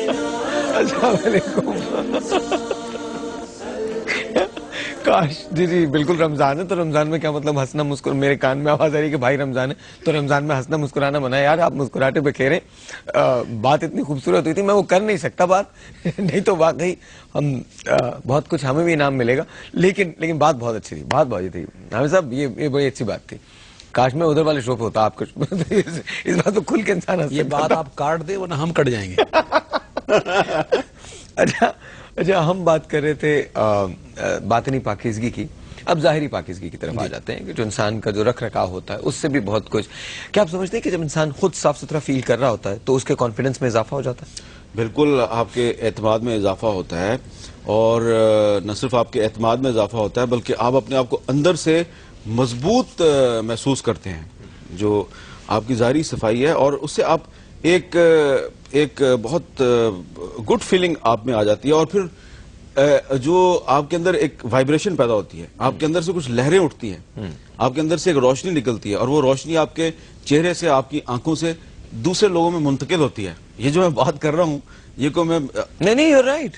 السلام علیکم. کاش جی بالکل رمضان ہے تو رمضان میں کیا مطلب ہنسنا مسکرانا. میرے کان میں آواز آ رہی ہے کہ بھائی رمضان ہے تو رمضان میں ہنسنا مسکرانا منع ہے. یار آپ مسکراہٹے پہ کھیریں. بات اتنی خوبصورت ہوئی تھی میں وہ کر نہیں سکتا بات نہیں تو واقعی ہم بہت کچھ ہمیں بھی انعام ملے گا. لیکن بات بہت اچھی تھی, بات بہت تھی حامد صاحب. یہ بڑی اچھی بات تھی. کاش میں ادھر والے شو پہ ہوتا آپ کو اس بات تو کھل کے انسان ہنس یہ سکتا بات تھا. آپ کاٹ دیں ورنہ ہم کٹ جائیں گے. اچھا ہم بات کر رہے تھے باطنی پاکیزگی کی. اب ظاہری پاکیزگی کی طرف آ جاتے ہیں کہ جو انسان کا جو رکھ رکھاؤ ہوتا ہے اس سے بھی بہت کچھ. کیا آپ سمجھتے ہیں کہ جب انسان خود صاف ستھرا فیل کر رہا ہوتا ہے تو اس کے کانفیڈنس میں اضافہ ہو جاتا ہے؟ بالکل, آپ کے اعتماد میں اضافہ ہوتا ہے, اور نہ صرف آپ کے اعتماد میں اضافہ ہوتا ہے بلکہ آپ اپنے آپ کو اندر سے مضبوط محسوس کرتے ہیں. جو آپ کی ظاہری صفائی ہے اور اس سے آپ ایک بہت گڈ فیلنگ آپ میں آ جاتی ہے, اور پھر جو آپ کے اندر ایک وائبریشن پیدا ہوتی ہے, آپ کے اندر سے کچھ لہریں اٹھتی ہیں, آپ کے اندر سے ایک روشنی نکلتی ہے, اور وہ روشنی آپ کے چہرے سے, آپ کی آنکھوں سے دوسرے لوگوں میں منتقل ہوتی ہے. یہ جو میں بات کر رہا ہوں یہ کوئی میں نہیں you're right.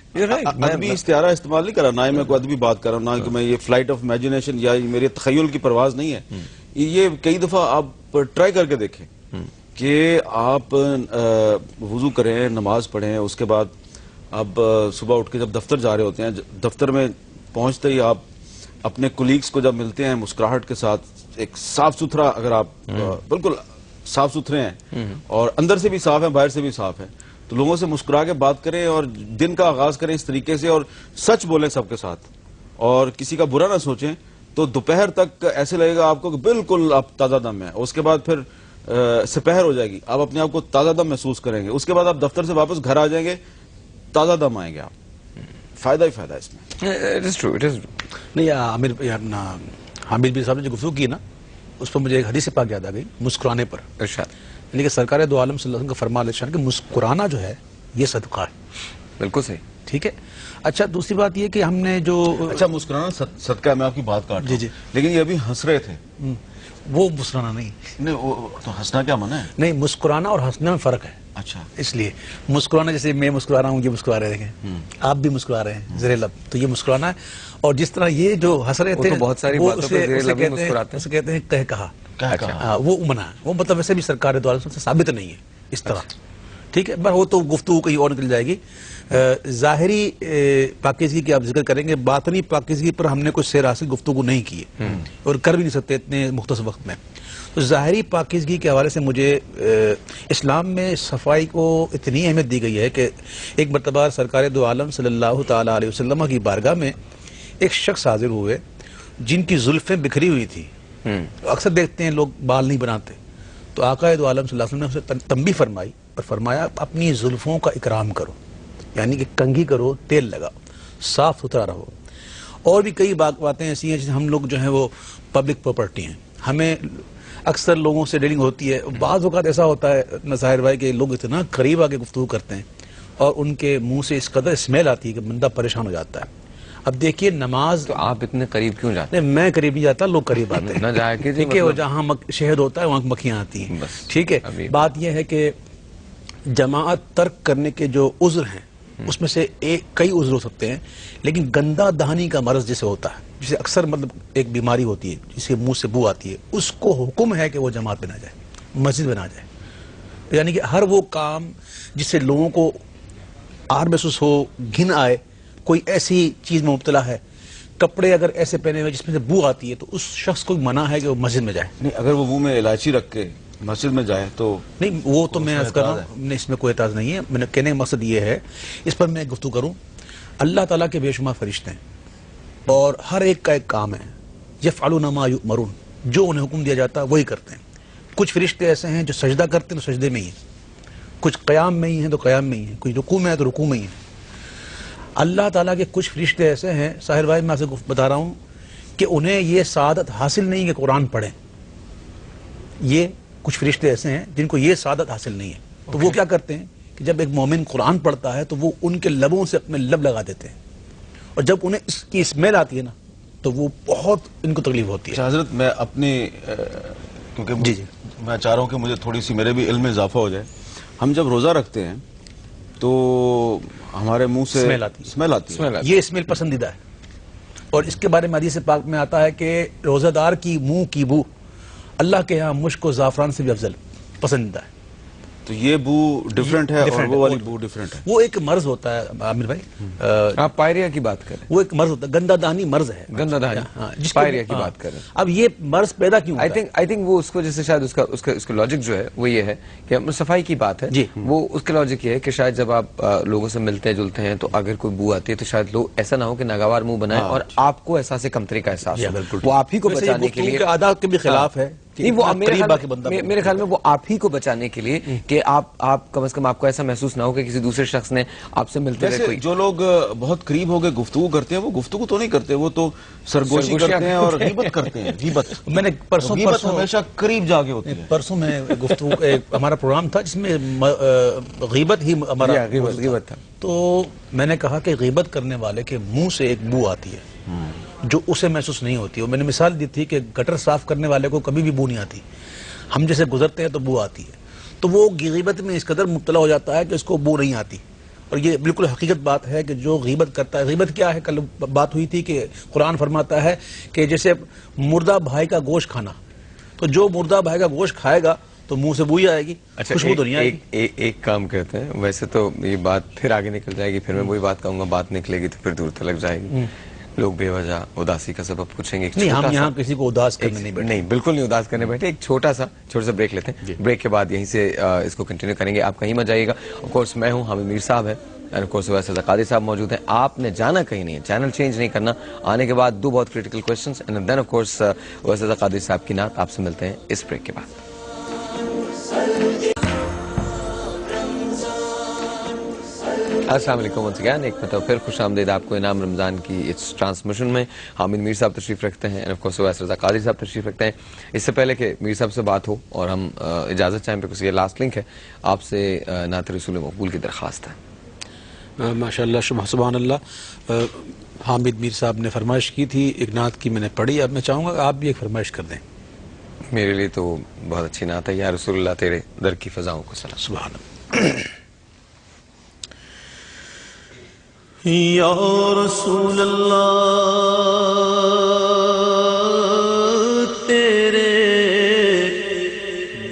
ادبی استعارہ استعمال نہیں کر رہا, نہ ہی میں کوئی ادبی بات کر رہا ہوں, نہ کہ میں یہ فلائٹ آف امیجنیشن یا میرے تخیل کی پرواز نہیں ہے. یہ کئی دفعہ آپ ٹرائی کر کے دیکھیں کہ آپ وضو کریں, نماز پڑھیں, اس کے بعد اب صبح اٹھ کے جب دفتر جا رہے ہوتے ہیں, دفتر میں پہنچتے ہی آپ اپنے کولیگز کو جب ملتے ہیں مسکراہٹ کے ساتھ, ایک صاف ستھرا, اگر آپ بالکل صاف ستھرے ہیں اور اندر سے بھی صاف ہیں باہر سے بھی صاف ہیں, تو لوگوں سے مسکرا کے بات کریں اور دن کا آغاز کریں اس طریقے سے, اور سچ بولیں سب کے ساتھ, اور کسی کا برا نہ سوچیں, تو دوپہر تک ایسے لگے گا آپ کو کہ بالکل آپ تازہ دم ہیں. اس کے بعد پھر سپہر ہو جائے گی, آپ اپنے آپ کو تازہ دم محسوس کریں گے. اس کے بعد آپ دفتر سے واپس گھر آ جائیں گے, تازہ دم آئیں گے آپ. فائدہ ہی فائدہ اس میں. نہیں, حامد بن صاحب نے جو گفتگو کی نا اس پر مجھے ایک حدیث پاک یاد آ گئی مسکرانے پر. یعنی کہ سرکار دو عالم صلی اللہ علیہ وسلم کا فرمان ہے کہ مسکرانا جو ہے یہ صدقہ ہے. بالکل صحیح. ٹھیک ہے. اچھا دوسری بات یہ کہ ہم نے جو اچھا مسکرانا صدقہ ہے, میں آپ کی بات کاٹ رہا ہوں, لیکن یہ ابھی ہنس رہے تھے, وہ مسکرانا نہیں. تو ہنسنا کیا منع ہے؟ نہیں, مسکرانا اور ہنسنے میں فرق ہے. اچھا, اس لیے مسکرانا جیسے میں مسکرا رہا ہوں, یہ مسکرا رہے ہیں, آپ بھی مسکرا رہے ہیں زیر لب, تو یہ مسکرانا ہے. اور جس طرح یہ جو ہنس رہے تھے بہت ساری باتوں پہ زیر لب مسکراتے ہیں, اسے کہتے ہیں کہا, وہ منع ہے. وہ مطلب ویسے بھی سرکار دو عالم سے ثابت نہیں ہے اس طرح. ٹھیک ہے, بس وہ تو گفتگو کہیں اور نکل جائے گی. ظاہری پاکیزگی کی آپ ذکر کریں گے, باطنی پاکیزگی پر ہم نے کوئی سیر حاصل گفتگو نہیں کی ہے اور کر بھی نہیں سکتے اتنے مختصر وقت میں. تو ظاہری پاکیزگی کے حوالے سے مجھے اسلام میں صفائی کو اتنی اہمیت دی گئی ہے کہ ایک مرتبہ سرکار دو عالم صلی اللہ تعالیٰ علیہ وسلم کی بارگاہ میں ایک شخص حاضر ہوئے جن کی زلفیں بکھری ہوئی تھی. اکثر دیکھتے ہیں لوگ بال نہیں بناتے, تو آقا دو عالم صلی اللہ علیہ وسلم نے اسے تنبیہ فرمائی اور فرمایا اپنی زلفوں کا اکرام کرو, یعنی کہ کنگھی کرو, تیل لگاؤ, صاف ستھرا رہو. اور بھی کئی باتیں ایسی ہیں جیسے ہم لوگ جو ہیں وہ پبلک پراپرٹی ہیں, ہمیں اکثر لوگوں سے ڈیلنگ ہوتی ہے. بعض اوقات ایسا ہوتا ہے نظاہر بھائی کہ لوگ اتنا قریب آ کے گفتگو کرتے ہیں اور ان کے منہ سے اس قدر اسمیل آتی ہے کہ بندہ پریشان ہو جاتا ہے. اب دیکھیے نماز, تو آپ اتنے قریب کیوں جاتے ہیں؟ نہیں, میں قریب نہیں جاتا, لوگ قریب آتے ہیں. نہ جائے کہ ٹھیک ہے, جہاں شہد ہوتا ہے وہاں مکھیاں آتی ہیں. ٹھیک ہے, بات یہ ہے کہ جماعت ترک کرنے کے جو عذر ہیں اس میں سے کئی عذر ہو سکتے ہیں, لیکن گندا دہانی کا مرض جسے ہوتا ہے, جسے اکثر مطلب ایک بیماری ہوتی ہے جس کے منہ سے بو آتی ہے, اس کو حکم ہے کہ وہ جماعت بنا جائے, مسجد بنا جائے. یعنی کہ ہر وہ کام جس سے لوگوں کو آر محسوس ہو, گھن آئے, کوئی ایسی چیز میں مبتلا ہے, کپڑے اگر ایسے پہنے ہوئے جس میں سے بو آتی ہے, تو اس شخص کو منع ہے کہ وہ مسجد میں جائے. نہیں, اگر وہ منہ میں الائچی رکھ کے مسجد میں جائے تو نہیں, وہ تو میں عرض کر رہا ہوں, اس میں کوئی اعتراض نہیں ہے. میں نے کہنے کا مقصد یہ ہے, اس پر میں گفتگو کروں. اللہ تعالیٰ کے بے شمار فرشتے ہیں اور ہر ایک کا ایک کام ہے, یفعلون ما یؤمرون, جو انہیں حکم دیا جاتا ہے وہی کرتے ہیں. کچھ فرشتے ایسے ہیں جو سجدہ کرتے ہیں تو سجدے میں ہی ہیں, کچھ قیام میں ہی ہیں تو قیام میں ہی ہیں, کچھ رکوع میں ہے تو رکوع میں ہی ہیں. اللہ تعالیٰ کے کچھ فرشتے ایسے ہیں ساحر بھائی, میں آپ سے بتا رہا ہوں کہ انہیں یہ سعادت حاصل نہیں کہ قرآن پڑھیں. یہ کچھ فرشتے ایسے ہیں جن کو یہ سعادت حاصل نہیں ہے, تو وہ کیا کرتے ہیں کہ جب ایک مومن قرآن پڑھتا ہے تو وہ ان کے لبوں سے اپنے لب لگا دیتے ہیں, اور جب انہیں اس کی اسمیل آتی ہے نا تو وہ بہت ان کو تکلیف ہوتی ہے. حضرت میں اپنی کیونکہ میں چاہ رہا ہوں کہ مجھے تھوڑی سی میرے بھی علم میں اضافہ ہو جائے. ہم جب روزہ رکھتے ہیں تو ہمارے منہ سے اسمیل آتی ہے. اسمیل آتی ہے. یہ اسمیل پسندیدہ ہے. اور اس کے بارے میں حدیث پاک میں آتا ہے کہ روزہ دار کی منہ کی بو اللہ کے ہاں مشک و زعفران سے بھی افضل پسندیدہ ہے. تو یہ بو ڈیفرنٹ ہے اور وہ والی بو ڈیفرنٹ ہے. وہ ایک مرض ہوتا ہے عامر بھائی, آپ پائریا کی بات کریں. وہ ایک مرض ہوتا ہے, گندہ دہانی مرض ہے. گندہ دہانی, جس کو پائریا کی بات کریں. اب یہ مرض پیدا کیوں ہوتا ہے؟ آئی تھنک وہ اس کو جیسے شاید اس کا لاجک جو ہے وہ یہ ہے کہ صفائی کی بات ہے. وہ اس کا لاجک یہ ہے کہ شاید جب آپ لوگوں سے ملتے جلتے ہیں تو اگر کوئی بو آتی ہے تو شاید لوگ ایسا نہ ہو کہ ناگوار منہ بنائے اور آپ کو احساس کمتری کا احساس ہو. وہ آپ ہی کو بچانے کے لیے آداب کے بھی خلاف ہے. نہیں, وہ میرے خیال میں وہ آپ ہی کو بچانے کے لیے کہ آپ کم از کم آپ کو ایسا محسوس نہ ہو کہ کسی دوسرے شخص نے آپ سے ملتے رہے. جو لوگ بہت قریب ہو گئے گفتگو کرتے ہیں وہ گفتگو تو نہیں کرتے, وہ تو سرگوشی کرتے ہیں اور غیبت کرتے ہیں. غیبت میں نے پرسوں ہمیشہ قریب جا کے ہوتی ہے. پرسوں میں گفتگو ہمارا پروگرام تھا جس میں غیبت ہی ہمارا غیبت تھا. تو میں نے کہا کہ غیبت کرنے والے کے منہ سے ایک بو آتی ہے جو اسے محسوس نہیں ہوتی. اور میں نے مثال دی تھی کہ گٹر صاف کرنے والے کو کبھی بھی بو نہیں آتی, ہم جیسے گزرتے ہیں تو بو آتی ہے. تو وہ غیبت میں اس قدر مبتلا ہو جاتا ہے کہ اس کو بو نہیں آتی. اور یہ بالکل حقیقت بات ہے کہ جو غیبت کرتا ہے, غیبت کیا ہے, کل بات ہوئی تھی کہ قرآن فرماتا ہے کہ جیسے مردہ بھائی کا گوشت کھانا, تو جو مردہ بھائی کا گوشت کھائے گا تو منہ سے بو ہی آئے گی, خوشبو تو نہیں آئے گی. ایک کام کرتے ہیں, ویسے تو یہ بات پھر آگے نکل جائے گی, پھر میں وہی بات کہوں گا, بات نکلے گی تو پھر دور تلک جائے گی, لوگ بے وجہ اداسی کا سبب پوچھیں گے. نہیں, ہم یہاں کسی کو اداس کرنے نہیں بیٹھے. نہیں, بالکل نہیں اداس کرنے بیٹھے. ایک چھوٹا سا بریک لیتے ہیں, بریک کے بعد یہیں سے اس کو کنٹینیو کریں گے. آپ کہیں مت جائیے گا. آف کورس میں ہوں, حامد میر صاحب ہے, اور آف کورس ویسے قادری صاحب موجود ہیں. آپ نے جانا کہیں نہیں ہے, چینل چینج نہیں کرنا. آنے کے بعد دو بہت critical questions and then of course ویسے قادری صاحب کی نعت. آپ سے ملتے ہیں اس بریک کے بعد. السلام علیکم ونس اگین, ایک مرتبہ پھر خوش آمدید آپ کو انعام رمضان کی اس ٹرانسمیشن میں. حامد میر صاحب تشریف رکھتے ہیں, آف کورس ویس رضا قادری صاحب تشریف رکھتے ہیں. اس سے پہلے کہ میر صاحب سے بات ہو اور ہم اجازت چاہیں, پہ کچھ یہ لاسٹ لنک ہے آپ سے نعت رسول مقبول کی درخواست ہے. ماشاءاللہ, سبحان اللہ. حامد میر صاحب نے فرمائش کی تھی, ایک نعت کی میں نے پڑھی. اب میں چاہوں گا کہ آپ بھی ایک فرمائش کر دیں. میرے لیے تو بہت اچھی نعت ہے, یا رسول اللہ تیرے در کی فضاؤں کو سلام. سبحان اللہ. یا رسول اللہ تیرے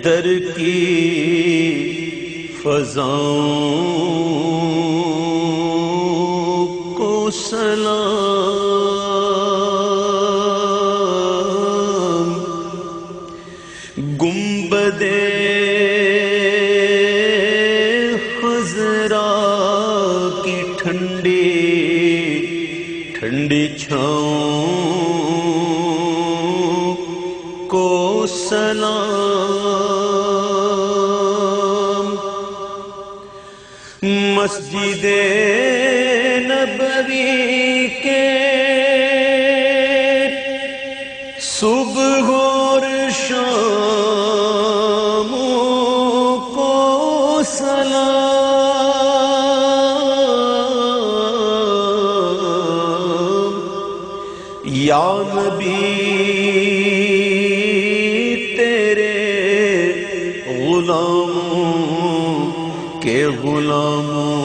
در کی فضاؤں کو سلام. گنبدِ خضرا کی ٹھنڈی چھاؤں کو سلام. مسجد نبوی کے صبح اور شام کو سلام. یا نبی تیرے غلاموں کے غلاموں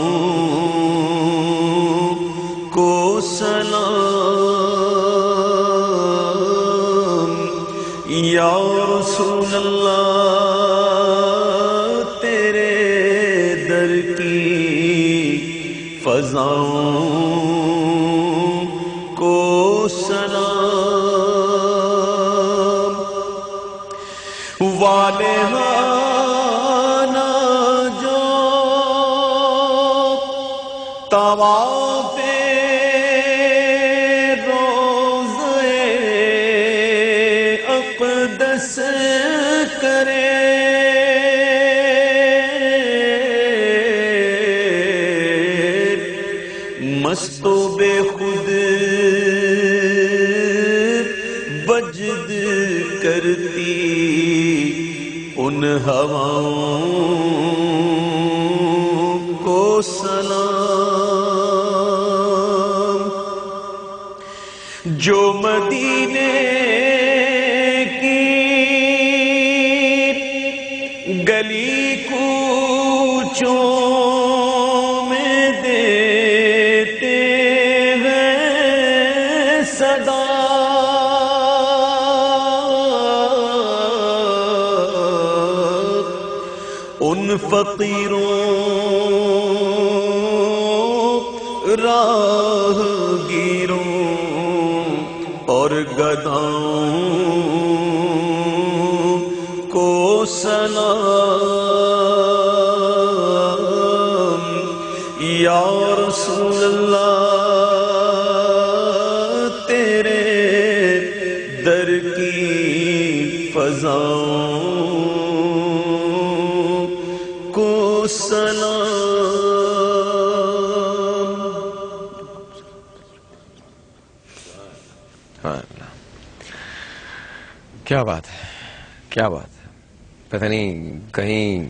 کو سلام. یا رسول اللہ تیرے در کی فضاؤں کو سلام. والہانہ جو طواف روضہ اقدس کرے, مست و بے خود وجد کرتی ان ہواؤں کو سلام. جو مدینے کی گلی کوچوں فقیروں راہ گیروں اور گدھاؤں کو سلام یا رسول اللہ تیرے در کی فضاؤں کو سلام. کیا بات ہے، کیا بات ہے. پتہ نہیں کہیں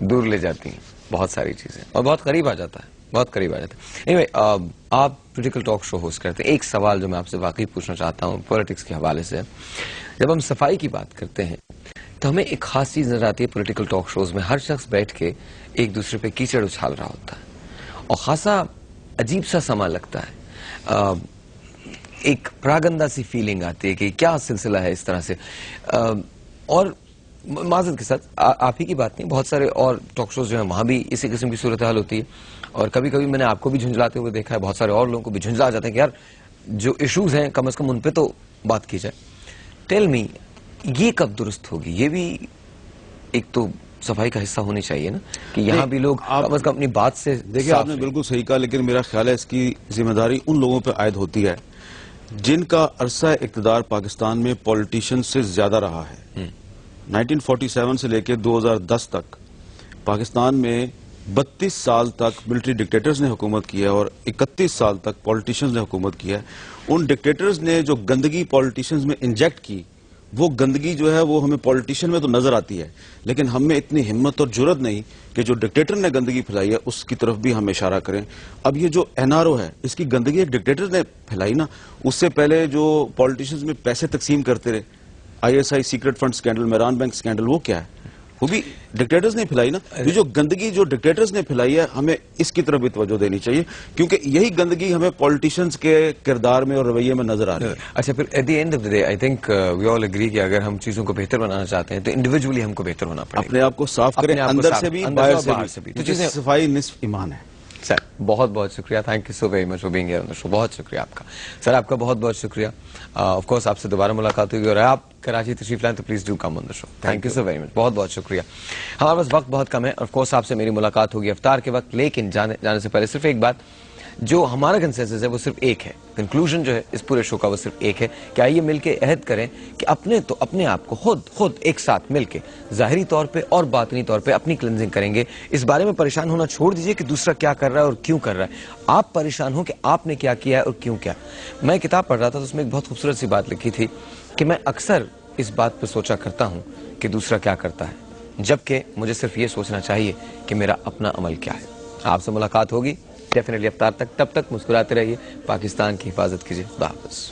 دور لے جاتی ہیں بہت ساری چیزیں اور بہت قریب آ جاتا ہے، بہت قریب آ جاتا ہے. anyway, آپ پولیٹیکل ٹاک شو ہوسٹ کرتے ہیں. ایک سوال جو میں آپ سے واقعی پوچھنا چاہتا ہوں پولیٹکس کے حوالے سے، جب ہم صفائی کی بات کرتے ہیں تو ہمیں ایک خاص چیز نظر آتی ہے پولیٹیکل ٹاک شوز میں. ہر شخص بیٹھ کے ایک دوسرے پہ کیچڑ اچھال رہا ہوتا ہے اور خاصا عجیب سا سما لگتا ہے. ایک پراگندہ سی فیلنگ آتی ہے کہ کیا سلسلہ ہے اس طرح سے. اور معذرت کے ساتھ آپ ہی کی بات نہیں، بہت سارے اور ٹاک شوز جو ہیں وہاں بھی اسی قسم کی صورتحال ہوتی ہے. اور کبھی کبھی میں نے آپ کو بھی جھنجھلاتے ہوئے دیکھا ہے، بہت سارے اور لوگوں کو بھی جھنجھلا جاتے ہیں کہ یار جو ایشوز ہیں کم از کم ان پہ تو بات کی جائے. ٹیل می، یہ کب درست ہوگی؟ یہ بھی ایک تو صفائی کا حصہ ہونی چاہیے نا کہ یہاں بھی لوگ کم از کم اپنی بات سے دیکھیں. آپ نے بالکل صحیح کہا، لیکن میرا خیال ہے اس کی ذمہ داری ان لوگوں پہ عائد ہوتی ہے جن کا عرصہ اقتدار پاکستان میں پولیٹیشن سے زیادہ رہا ہے. 1947 سے لے کے 2010 تک پاکستان میں 32 سال تک ملٹری ڈکٹیٹرز نے حکومت کی ہے اور 31 سال تک پولیٹیشنز نے حکومت کی ہے. ان ڈکٹیٹرز نے جو گندگی پولیٹیشنز میں انجیکٹ کی، وہ گندگی جو ہے وہ ہمیں پولیٹیشن میں تو نظر آتی ہے، لیکن ہم میں اتنی ہمت اور جرت نہیں کہ جو ڈکٹیٹر نے گندگی پھیلائی ہے اس کی طرف بھی ہم اشارہ کریں. اب یہ جو NRO ہے اس کی گندگی ایک ڈکٹیٹر نے پھیلائی نا. اس سے پہلے جو پولیٹیشنز میں پیسے تقسیم کرتے رہے، ISI secret fund scandal, Mehran bank scandal, وہ کیا ہے؟ وہ بھی ڈکٹیٹرز نے پھیلائی نا. یہ جو گندگی جو ڈکٹیٹرز نے پھیلائی ہے ہمیں اس کی طرف بھی توجہ دینی چاہیے، کیونکہ یہی گندگی ہمیں پولیٹیشنز کے کردار میں اور رویے میں نظر آ رہی ہے. اچھا، پھر at the end of the day I think we all agree کہ اگر ہم چیزوں کو بہتر بنانا چاہتے ہیں تو انڈیویجولی ہم کو بہتر ہونا پڑے گا. اپنے آپ کو صاف کریں، اندر سے بھی باہر سے بھی. تو چیزیں صفائی نصف ایمان ہے. سر بہت بہت شکریہ، thank you so very much for being here on the show. بہت شکریہ آپ کا سر، آپ کا بہت بہت شکریہ. آف کورس آپ سے دوبارہ ملاقات ہوگی اور آپ کراچی تشریف لائیں تو please do come on the show. Thank you so very مچ، بہت بہت شکریہ. ہمارے پاس وقت بہت کم ہے. آف کورس آپ سے میری ملاقات ہوگی افطار کے وقت، لیکن جانے سے پہلے صرف ایک بات، جو ہمارا کنسنسس ہے وہ صرف ایک ہے، کنکلوژن جو ہے اس پورے شو کا وہ صرف ایک ہے کہ آئیے مل کے عہد کریں کہ اپنے آپ کو خود ایک ساتھ مل کے ظاہری طور پہ اور باطنی طور پہ اپنی کلینزنگ کریں گے. اس بارے میں پریشان ہونا چھوڑ دیجئے کہ دوسرا کیا کر رہا ہے اور کیوں کر رہا ہے. آپ پریشان ہو کہ آپ نے کیا کیا ہے اور کیوں کیا. میں کتاب پڑھ رہا تھا تو اس میں ایک بہت خوبصورت سی بات لکھی تھی کہ میں اکثر اس بات پہ سوچا کرتا ہوں کہ دوسرا کیا کرتا ہے، جبکہ مجھے صرف یہ سوچنا چاہیے کہ میرا اپنا عمل کیا ہے. آپ سے ملاقات ہوگی ڈیفینیٹلی افطار تک. تب تک مسکراتے رہیے، پاکستان کی حفاظت کیجیے. خدا حافظ.